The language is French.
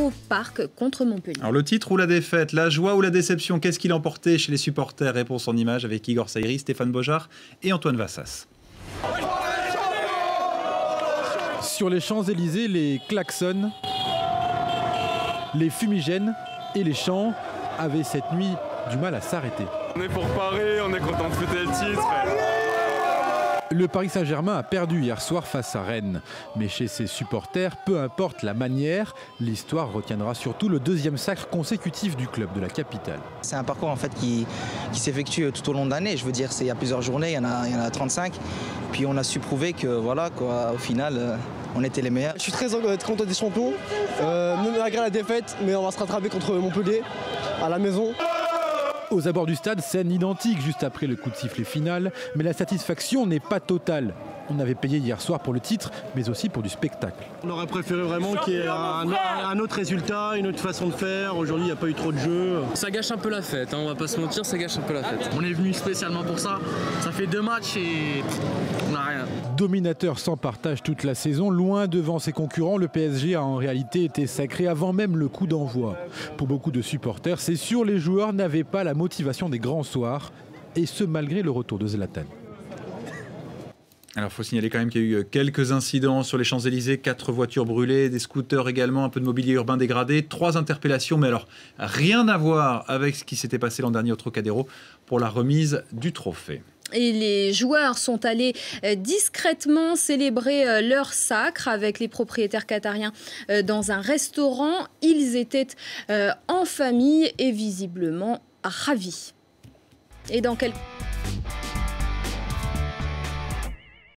au Parc contre Montpellier. Alors le titre ou la défaite, la joie ou la déception, qu'est-ce qu'il a emporté chez les supporters? Réponse en images avec Igor Saïri, Stéphane Bojard et Antoine Vassas. Sur les Champs-Élysées, les klaxons, les fumigènes et les chants avaient cette nuit du mal à s'arrêter. On est pour Paris, on est content de fêter le titre. Le Paris Saint-Germain a perdu hier soir face à Rennes. Mais chez ses supporters, peu importe la manière, l'histoire retiendra surtout le deuxième sacre consécutif du club de la capitale. C'est un parcours en fait qui s'effectue tout au long de l'année. Je veux dire, il y a plusieurs journées, il y en a 35. Puis on a su prouver que voilà, quoi, au final, on était les meilleurs. Je suis très content des champions, même malgré la défaite, mais on va se rattraper contre Montpellier à la maison. Aux abords du stade, scène identique juste après le coup de sifflet final, mais la satisfaction n'est pas totale. On avait payé hier soir pour le titre, mais aussi pour du spectacle. On aurait préféré vraiment qu'il y ait un autre résultat, une autre façon de faire. Aujourd'hui, il n'y a pas eu trop de jeux. Ça gâche un peu la fête, hein, on va pas se mentir, ça gâche un peu la fête. On est venu spécialement pour ça. Ça fait 2 matchs et on n'a rien. Dominateur sans partage toute la saison, loin devant ses concurrents, le PSG a en réalité été sacré avant même le coup d'envoi. Pour beaucoup de supporters, c'est sûr, les joueurs n'avaient pas la motivation des grands soirs, et ce malgré le retour de Zlatan. Alors, il faut signaler quand même qu'il y a eu quelques incidents sur les Champs-Élysées, 4 voitures brûlées, des scooters également, un peu de mobilier urbain dégradé, 3 interpellations, mais alors rien à voir avec ce qui s'était passé l'an dernier au Trocadéro pour la remise du trophée. Et les joueurs sont allés discrètement célébrer leur sacre avec les propriétaires qatariens dans un restaurant. Ils étaient en famille et visiblement ravis. Et dans quelques